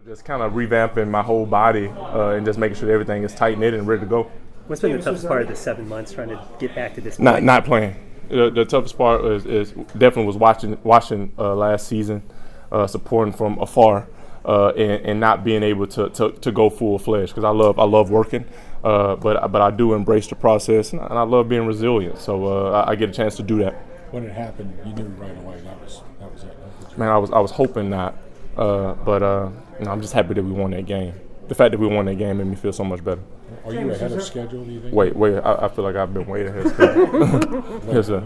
Just kind of revamping my whole body and just making sure everything is tight knit and ready to go. What's been the toughest part of the 7 months trying to get back to this point? Not playing. The toughest part is definitely was watching last season, supporting from afar, and not being able to go full fledged because I love working, but I do embrace the process and I love being resilient. So I get a chance to do that. When it happened, you knew right away that was it. Man, I was hoping not, but I'm just happy that we won that game. The fact that we won that game made me feel so much better. Are you ahead of schedule, do you think? Wait, I feel like I've been way ahead of schedule. Yes, sir.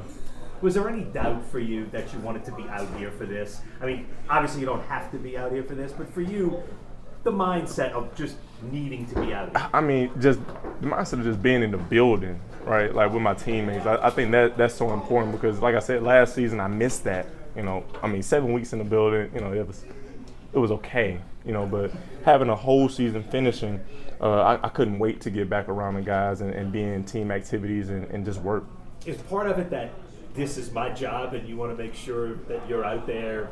Was there any doubt for you that you wanted to be out here for this? I mean, obviously you don't have to be out here for this, but for you, the mindset of just needing to be out here. I mean, just the mindset of just being in the building, right? Like with my teammates. I think that's so important because, like I said, last season I missed that. 7 weeks in the building, it was okay, but having a whole season finishing, I couldn't wait to get back around the guys and be in team activities and just work. Is part of it that this is my job and you want to make sure that you're out there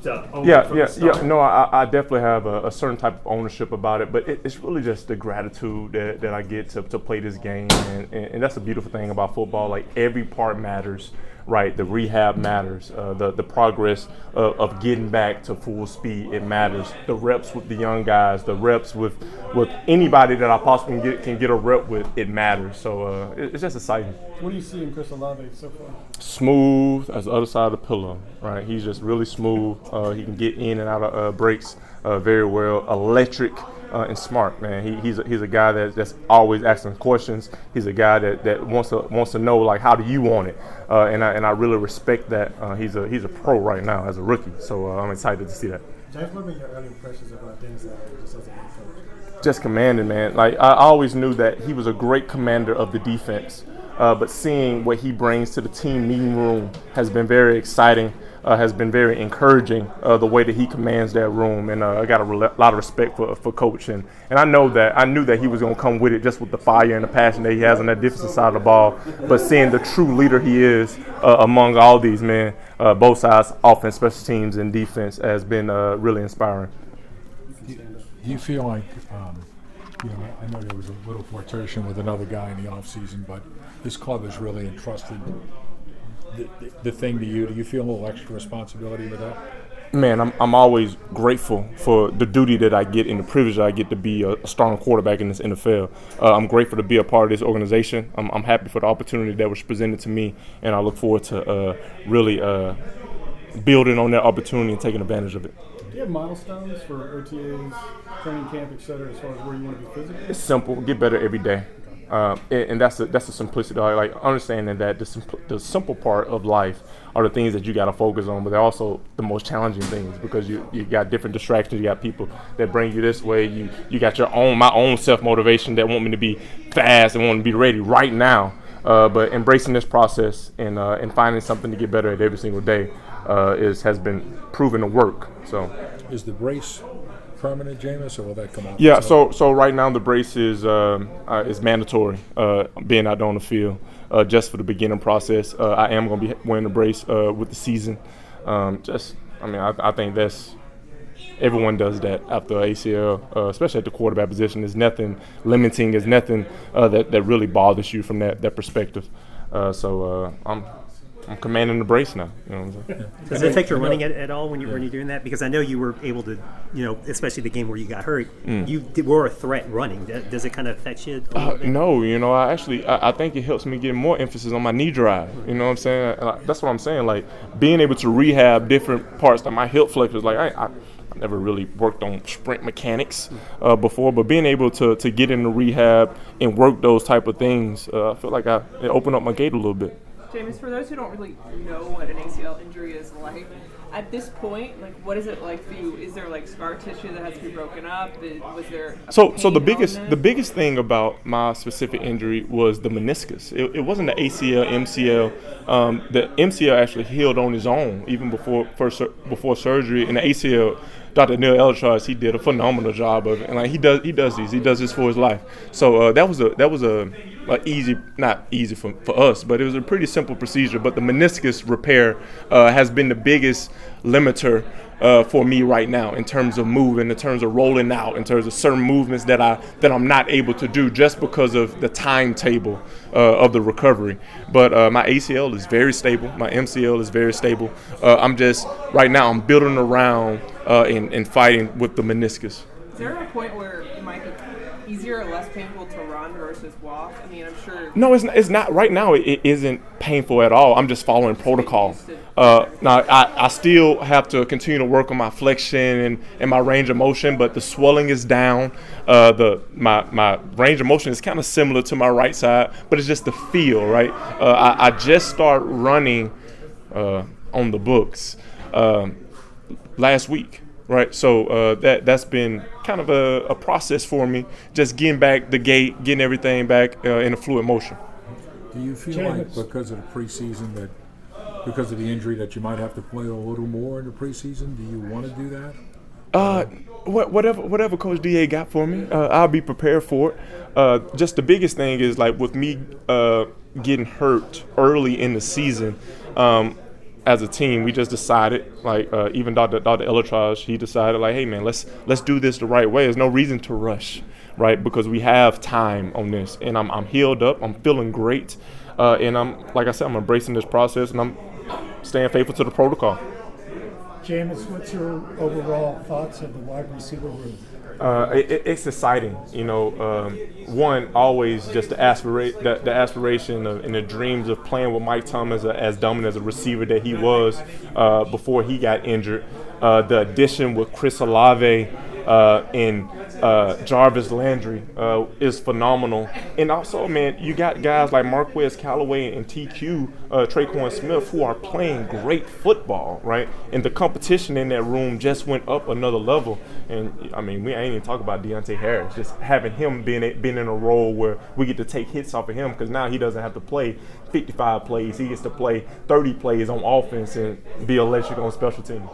to own it from the start? Yeah. No, I definitely have a certain type of ownership about it, but it's really just the gratitude that I get to play this game, and that's the beautiful thing about football. Like every part matters. Right, the rehab matters. The progress of getting back to full speed, it matters. The reps with the young guys, the reps with anybody that I possibly can get a rep with, it matters. So it's just exciting. What do you see in Chris Olave so far? Smooth as the other side of the pillow. Right, he's just really smooth. He can get in and out of breaks very well. Electric. And smart, man. He's a guy that's always asking questions. He's a guy that wants to know, like, how do you want it? And I really respect that. He's a pro right now as a rookie, so I'm excited to see that. James, what were your early impressions about things just as a head coach? Just commanding, man. Like I always knew that he was a great commander of the defense, but seeing what he brings to the team meeting room has been very exciting. Has been very encouraging, the way that he commands that room, and I got a lot of respect for Coach, and I knew that he was going to come with it just with the fire and the passion that he has on that defensive side of the ball, but seeing the true leader he is among all these men, both sides, offense, special teams, and defense, has been really inspiring. Do you feel like, I know there was a little flirtation with another guy in the offseason, but this club has really entrusted the thing to you. Do you feel a little extra responsibility with that? Man, I'm always grateful for the duty that I get and the privilege that I get to be a strong quarterback in this NFL. I'm grateful to be a part of this organization. I'm happy for the opportunity that was presented to me, and I look forward to really building on that opportunity and taking advantage of it. Do you have milestones for OTAs, training camp, et cetera, as far as where you want to be physically? It's simple. Get better every day. And that's the simplicity. Like understanding that the simple part of life are the things that you got to focus on, but they're also the most challenging things because you got different distractions. You got people that bring you this way. You got my own self motivation that want me to be fast and want to be ready right now. But embracing this process and finding something to get better at every single day has been proven to work. So, is the brace permanent, Jameis, or will that come out? Yeah, so right now the brace is mandatory, being out there on the field, just for the beginning process. I am going to be wearing the brace with the season. I think that's everyone does that after ACL, especially at the quarterback position. There's nothing limiting. There's nothing that really bothers you from that perspective. I'm commanding the brace now. You know what I'm saying? Does it affect your running at all when you're doing that? Because I know you were able to, especially the game where you got hurt, you were a threat running. Does it kind of affect you a little bit? No, I think it helps me get more emphasis on my knee drive. You know what I'm saying? That's what I'm saying. Like being able to rehab different parts like my hip flexors. Like I never really worked on sprint mechanics before, but being able to get into rehab and work those type of things, I feel like it opened up my gate a little bit. Jameis, for those who don't really know what an ACL injury is like, at this point, like, what is it like for you? Is there like scar tissue that has to be broken up? Was there a So pain the on biggest thing about my specific injury was the meniscus. It wasn't the ACL, MCL. The MCL actually healed on its own even before surgery, and the ACL, Dr. Neil Elitraz, he did a phenomenal job of it, and like he does this for his life. So that was a easy, not easy for us, but it was a pretty simple procedure. But the meniscus repair has been the biggest limiter for me right now in terms of moving, in terms of rolling out, in terms of certain movements that I'm not able to do just because of the timetable of the recovery. But my ACL is very stable. My MCL is very stable. I'm just right now I'm building around and fighting with the meniscus. Is there a point where it might be easier or less painful to run versus walk? I mean, I'm sure. No, it's not. Right now, it isn't painful at all. I'm just following protocol. Now, I still have to continue to work on my flexion and my range of motion, but the swelling is down. My range of motion is kind of similar to my right side, but it's just the feel, right? I just started running on the books last week. Right, so that's been kind of a process for me, just getting back the gait, getting everything back in a fluid motion. Do you feel like because of the preseason because of the injury that you might have to play a little more in the preseason? Do you want to do that? Whatever Coach DA got for me, I'll be prepared for it. Just the biggest thing is like with me getting hurt early in the season. As a team, we just decided, like even Dr. Elitraz, he decided, like, hey man, let's do this the right way. There's no reason to rush, right? Because we have time on this, and I'm healed up, I'm feeling great, and like I said, I'm embracing this process, and I'm staying faithful to the protocol. Jameis, what's your overall thoughts of the wide receiver room? It's exciting, one, always just the aspiration and the dreams of playing with Mike Thomas as dominant as a receiver that he was before he got injured. The addition with Chris Olave and Jarvis Landry is phenomenal. And also, man, you got guys like Marquez Callaway and TQ, Traquan Smith, who are playing great football, right? And the competition in that room just went up another level. And, I mean, we ain't even talking about Deontay Harris, just having him being in a role where we get to take hits off of him because now he doesn't have to play 55 plays. He gets to play 30 plays on offense and be electric on special teams.